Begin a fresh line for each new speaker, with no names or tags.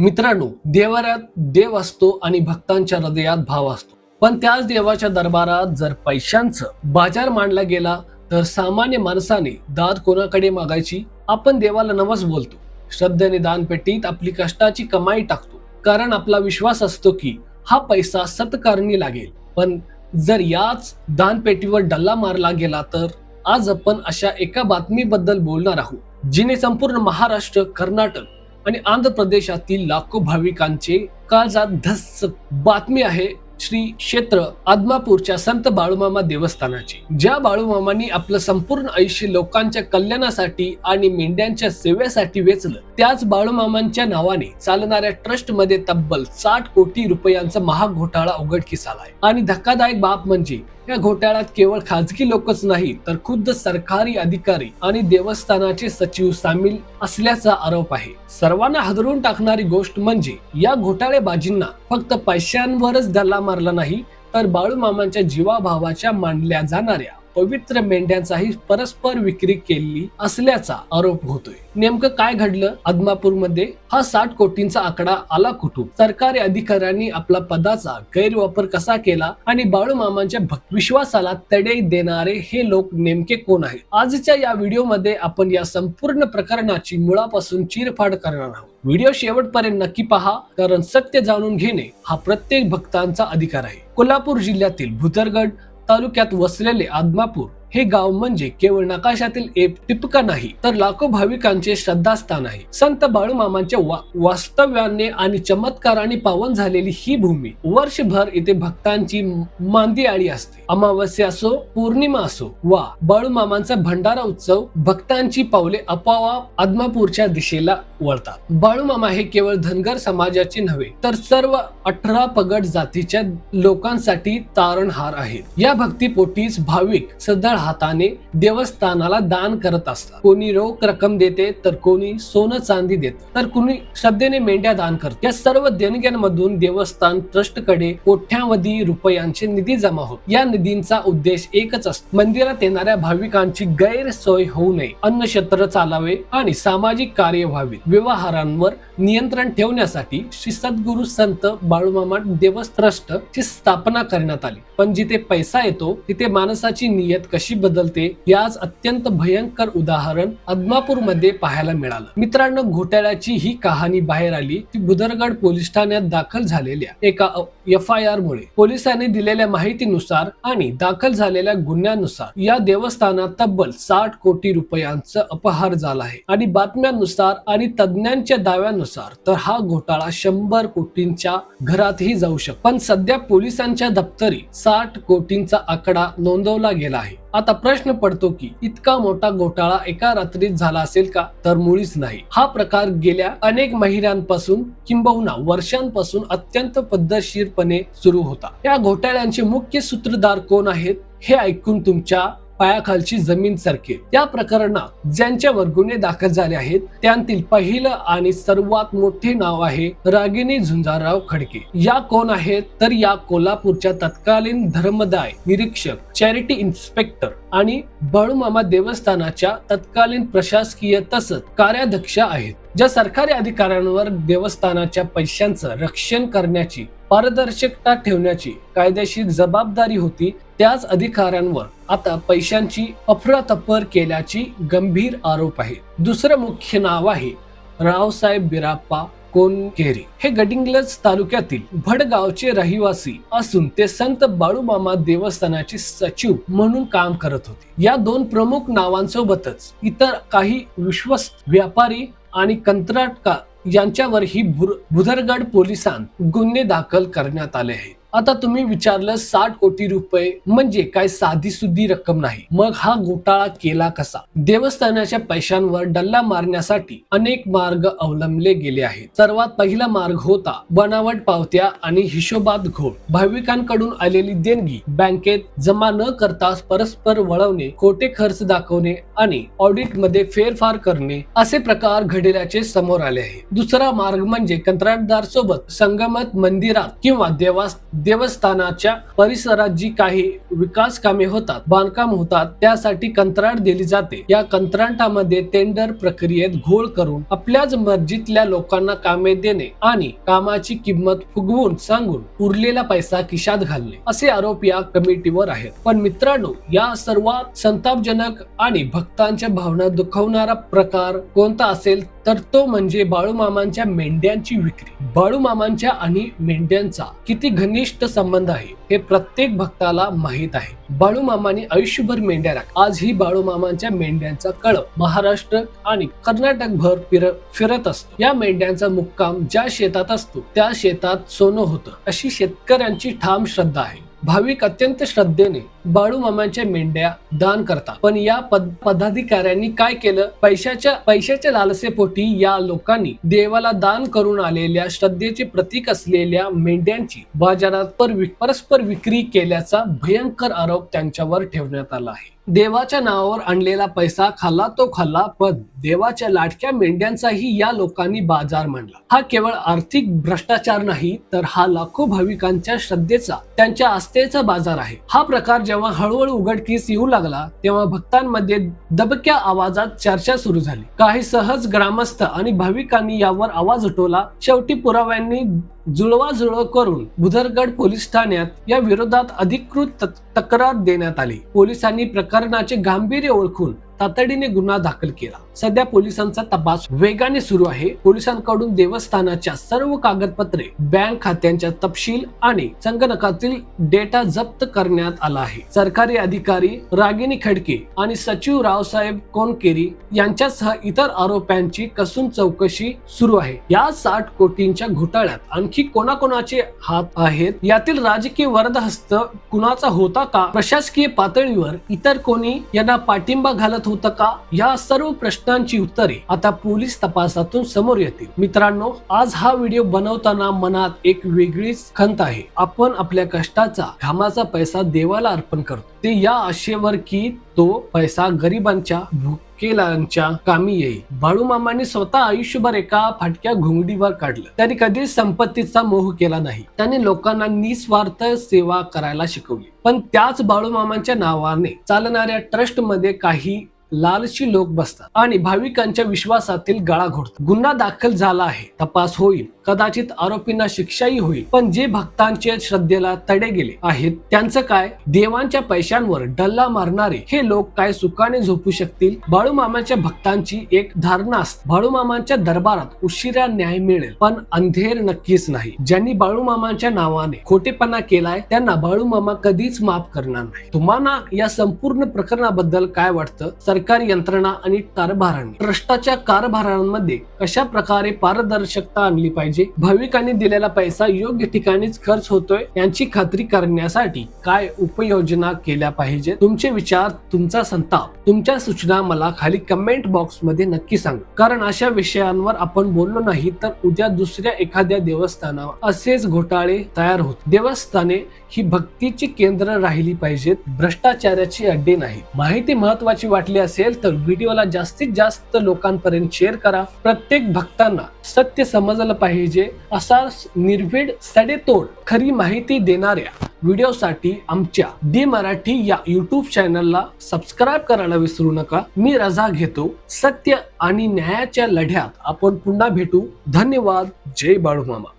मित्रांनो, देवाऱ्यात देव असतो आणि भक्तांच्या हृदयात भाव असतो. पण त्याच देवाच्या दरबारात जर पैशांचं बाजार मांडला गेला तर सामान्य माणसाने दाद कोणाकडे मागायची? आपण देवाला नवस बोलतो, श्रद्धेने दानपेटीत आपली कष्टाची कमाई टाकतो, कारण आपला विश्वास असतो की हा पैसा सत्कारणी लागेल. पण जर याच दानपेटीवर डल्ला मारला गेला तर आज आपण अशा एका बातमीबद्दल बोलणार आहोत, जिने संपूर्ण महाराष्ट्र, कर्नाटक आणि आंध्र प्रदेशातील लाखो भाविकांचे काळजात धस्स. बातमी आहे श्री क्षेत्र आदमापूरच्या संत बाळूमामा देवस्थानाची. ज्या बाळूमामांनी आपलं संपूर्ण आयुष्य लोकांच्या कल्याणासाठी आणि मेंढ्यांच्या सेवेसाठी वेचलं, त्याच बाळूमामांच्या नावाने चालणाऱ्या ट्रस्ट मध्ये तब्बल 60 कोटी रुपयांचा महाघोटाळा उघडकीस आलाय. आणि धक्कादायक बाब म्हणजे या घोटाळ्यात केवळ खाजगी लोकच नाही तर खुद्द सरकारी अधिकारी आणि देवस्थानाचे सचिव सामील असल्याचा आरोप आहे. सर्वांना हादरून टाकणारी गोष्ट म्हणजे या घोटाळेबाजींना फक्त पैशांवरच डल्ला मारला नाही, तर बाळूमामांच्या जीवाभावाच्या मानल्या जाणाऱ्या पवित्र मेंढ्यांचाही परस्पर विक्री केली असल्याचा आरोप होतोय. नेमकं काय घडलं आदमापूरमध्ये? हा 60 कोटींचा आकडा आला कुठून? सरकारी अधिकाऱ्यांनी आपला पदाचा गैरवापर कसा केला आणि बाळूमामांच्या विश्वासाला तडे देणारे हे लोक नेमके कोण आहेत? आजच्या या व्हिडिओमध्ये आपण या संपूर्ण प्रकरणाची मुळापासून चीरफाड करणार आहोत. व्हिडिओ शेवटपर्यंत नक्की पहा, कारण सत्य जाणून घेणे हा प्रत्येक भक्तांचा अधिकार आहे. कोल्हापूर जिल्ह्यातील भुदरगड तालुक्यात वसलेले आदमापूर हे गाव म्हणजे केवळ नकाशातील एक टिपका नाही, तर लाखो भाविकांचे श्रद्धास्थान आहे. संत बाळूमामांच्या वास्तव्याने आणि चमत्काराने पावन झालेली ही भूमी वर्षभर इथे भक्तांची मांदियाळी असते. अमावस्या असो, पौर्णिमा असो वा बाळूमामांचा भंडारा उत्सव, भक्तांची पावले आपोआप आदमापूरच्या दिशेला वळतात. बाळूमामा हे केवळ धनगर समाजाचे नव्हे, तर सर्व 18 पगड जातीच्या लोकांसाठी तारणहार आहेत. या भक्तीपोटीच भाविक सदळ हाताने देवस्थानाला दान करत असतात. कोणी रोख रक्कम देते, तर कोणी सोनं चांदी देते, तर कोणी श्रद्धेने मेंढ्या दान करते. या सर्व देणग्यांमधून देवस्थान ट्रस्ट कडे कोट्यावधी रुपयांचे निधी जमा होत. या निधींचा उद्देश एकच असतो, मंदिरात येणाऱ्या भाविकांची गैरसोय होऊ नये, अन्नक्षेत्र चालावे आणि सामाजिक कार्य व्हावे. व्यवहारांवर नियंत्रण ठेवण्यासाठी श्री सद्गुरु संत बाळूमामा देवस्थान ट्रस्ट ची स्थापना करण्यात आली. पण जिथे पैसा येतो तिथे माणसाची नियत कशी बदलते, याच अत्यंत भयंकर उदाहरण आदमापूर मध्ये पाहायला मिळालं. मित्रांनो, घोटाळ्याची ही कहाणी बाहेर आली ती भुदरगड पोलीस ठाण्यात दाखल झालेल्या एका FIR मुळे. पोलिसांनी दिलेल्या माहितीनुसार आणि दाखल झालेल्या गुन्ह्यानुसार या देवस्थानात तब्बल 60 कोटी रुपयांचा अपहार झाला आहे. आणि बातम्यांनुसार आणि तज्ञांच्या दाव्यानुसार तर हा घोटाळा 100 कोटींच्या घरातही जाऊ शकतो. पण सध्या पोलिसांच्या दप्तरी 60 कोटींचा आकडा नोंदवला गेला आहे. आता प्रश्न पडतो की इतका मोठा घोटाळा एका रात्रीत झाला असेल का? तर मुळीच नाही. हा प्रकार गेल्या अनेक महिन्यांपासून किंबहुना वर्षांपासून अत्यंत पद्धतशीरपणे सुरू होता. या घोटाळ्यांचे मुख्य सूत्रधार कोण आहेत हे ऐकून तुमच्या पायाखालची जमीन सरकेल. या प्रकरणात ज्यांच्यावर गुन्हे दाखल झाले आहेत त्यांतील पहिलं आणि सर्वात मोठे नाव आहे रागिनी झुंजारराव खडके. या कोण आहेत? तर या कोल्हापूरच्या तत्कालीन धर्मदाय निरीक्षक, चॅरिटी इन्स्पेक्टर आणि बाळूमामा देवस्थानाच्या तत्कालीन प्रशासकीय तसंच कार्याध्यक्ष आहेत. ज्या सरकारी अधिकाऱ्यांवर देवस्थानाच्या पैशांचं रक्षण करण्याची, पारदर्शकता ठेवण्याची कायदेशीर जबाबदारी होती, त्याच अधिकाऱ्यांवर आता पैशांची अफरातफर केल्याची गंभीर आरोप आहे. दुसरं मुख्य नाव आहे रावसाहेब बिराप्पा कोनकेरी. हे गडिंग्लज तालुक्यातील भडगावचे रहिवासी असून ते संत बाळूमामा देवस्थानाचे सचिव म्हणून काम करत होते. या दोन प्रमुख नावांसोबतच इतर काही विश्वस्त व्यापारी आणि कंत्राटकार यांच्यावरही भुदरगड पोलिसांत गुन्हे दाखल करण्यात आले आहेत. आता तुम्ही विचारलं 60 कोटी रुपये म्हणजे काय साधी सुधी रक्कम नाही. मग हा घोटाळा केला कसा? देवस्थानाच्या पैशांवर डल्ला मारण्यासाठी अनेक मार्ग अवलंबले गेले आहेत. सर्वात पहिला मार्ग होता बनावट पावत्या आणि हिशोबात घोळ. भाविकांकडून आलेली देणगी बँकेत जमा न करता परस्पर वळवणे, खोटे खर्च दाखवणे आणि ऑडिट मध्ये फेरफार करणे असे प्रकार घडल्याचे समोर आले आहे. दुसरा मार्ग म्हणजे कंत्राटदार सोबत संगमत मंदिरात किंवा देवस्थानाच्या परिसरात जी काही विकास कामे होतात, बांधकाम होतात, त्यासाठी कंत्राट दिली जाते. या कंत्राटामध्ये टेंडर प्रक्रियेत घोळ करून आपल्याच मर्जीतल्या लोकांना कामे देणे आणि कामाची किंमत फुगवून सांगून उरलेला पैसा खिशात घालणे असे आरोप या कमिटीवर आहेत. पण मित्रांनो, या सर्वात संतापजनक आणि भक्तांच्या भावना दुखवणारा प्रकार कोणता असेल तर तो म्हणजे बाळूमामांच्या मेंढ्यांची विक्री. बाळूमामांच्या आणि मेंढ्यांचा किती घनिष्ठ संबंध आहे हे प्रत्येक भक्ताला माहित आहे. बाळूमामांनी आयुष्यभर मेंढ्या राखल्या. आजही बाळूमामांच्या मेंढ्यांचा कळप महाराष्ट्र आणि कर्नाटकभर फिरत असतो. या मेंढ्यांचा मुक्काम ज्या शेतात असतो त्या शेतात सोनं होतं अशी शेतकऱ्यांची ठाम श्रद्धा आहे. भाविक अत्यंत श्रद्धेने बाळूमामांच्या मेंढ्या दान करतात. पण या पदाधिकाऱ्यांनी काय केलं? पैशाच्या लालसेपोटी या लोकांनी देवाला दान करून आलेल्या श्रद्धेचे प्रतीक असलेल्या मेंढ्यांची बाजारात परस्पर विक्री केल्याचा भयंकर आरोप त्यांच्यावर ठेवण्यात आला आहे. देवाच्या नावावर आणलेला पैसा खाल्ला तो खाल्ला, पण देवाच्या लाडक्या मेंढ्यांचाही या लोकांनी बाजार मांडला. हा केवळ आर्थिक भ्रष्टाचार नाही, तर हा लाखो भाविकांच्या श्रद्धेचा, त्यांच्या आस्थेचा बाजार आहे. हा प्रकार जेव्हा हळूहळू उघडकीस येऊ लागला तेव्हा भक्तांमध्ये दबक्या आवाजात चर्चा सुरू झाली. काही सहज ग्रामस्थ आणि भाविकांनी यावर आवाज उठवला. शेवटी पुराव्यांनी जुळवाजुळव करून भुदरगड पोलीस ठाण्यात या विरोधात अधिकृत तक्रार देण्यात आली. पोलिसांनी प्रकरणाचे गांभीर्य ओळखून तातडीने गुन्हा दाखल केला. सध्या पोलिसांचा तपास वेगाने सुरू आहे. पोलिसांकडून देवस्थानाच्या सर्व कागदपत्रे, बँक खात्यांच्या तपशील आणि संगणकातील डेटा जप्त करण्यात आला आहे. सरकारी अधिकारी रागिनी खडके आणि सचिव रावसाहेब कोनकेरी यांच्यासह इतर आरोपींची कसून चौकशी सुरू आहे. या 60 कोटींच्या घोटाळ्यात आणखी कोणाकोणाचे हात आहेत? यातील राजकीय वरदहस्त कुणाचा होता का? प्रशासकीय पातळीवर इतर कोणी यांना पाठिंबा घालत होतं का? या सर्व प्रश्नांची उत्तरे आता पोलीस तपासातून समोर येतील. मित्रांनो, आज हा व्हिडिओ बनवताना मनात एक वेगळीच खंत आहे. आपण आपल्या कष्टाचा, घामाचा पैसा देवाला अर्पण करतो, ते या आशेवर की तो पैसा गरिबांच्या, भुकेलांच्या कामी येईल. बाळूमामांनी स्वतः आयुष्यभर एका फाटक्या घोंगडीवर काढलं. त्यांनी कधीच संपत्तीचा मोह केला नाही. त्यांनी लोकांना निस्वार्थ सेवा करायला शिकवली. पण त्याच बाळूमामांच्या नावाने चालणाऱ्या ट्रस्ट मध्ये काही लालची लोक बसतात आणि भाविकांच्या विश्वासातील गळा घोटतात. गुन्हा दाखल झाला आहे, तपास होईल, कदाचित आरोपींना शिक्षाही होईल. पण जे भक्तांच्या श्रद्धेला तडे गेले आहेत त्यांचं काय? देवांच्या पैशांवर डल्ला मारणारे हे लोक काय सुखाने झोपू शकतील? बाळूमामांच्या भक्तांची एक धारणा असते, बाळूमामांच्या दरबारात उशिरा न्याय मिळेल, पण अंधेर नक्कीच नाही. ज्यांनी बाळूमामांच्या नावाने खोटेपणा केलाय त्यांना बाळूमामा कधीच माफ करणार नाही. तुम्हाला या संपूर्ण प्रकरणाबद्दल काय वाटतं? सरकारी यंत्रणा आणि कारभारांनी ट्रस्टाच्या कारभारांमध्ये कशा प्रकारे पारदर्शकता आणली पाहिजे? भाविकांनी दिलेला पैसा योग्य ठिकाणीच खर्च होतोय यांची खात्री करण्यासाठी काय उपाययोजना केल्या पाहिजे? तुमचे विचार, तुमचा संताप, तुमच्या सूचना मला खाली कमेंट बॉक्स मध्ये नक्की सांगा. कारण अशा विषयांवर आपण बोललो नाही तर उद्या दुसऱ्या एखाद्या देवस्थानावर असेच घोटाळे तयार होत. देवस्थाने ही भक्तीची केंद्र राहिली पाहिजेत, भ्रष्टाचाराची अड्डे नाही. माहिती महत्वाची वाटली असेल तर व्हिडिओला जास्तीत जास्त लोकांपर्यंत शेअर करा. प्रत्येक भक्तांना सत्य समजलं पाहिजे. असा निर्भीड, सडेतोड खरी माहिती देणाऱ्या व्हिडिओसाठी आमच्या डी मराठी या युट्यूब चॅनलला सबस्क्राईब करायला विसरू नका. मी रजा घेतो. सत्य आणि न्यायाच्या लढ्यात आपण पुन्हा भेटू. धन्यवाद. जय बाळूमामा.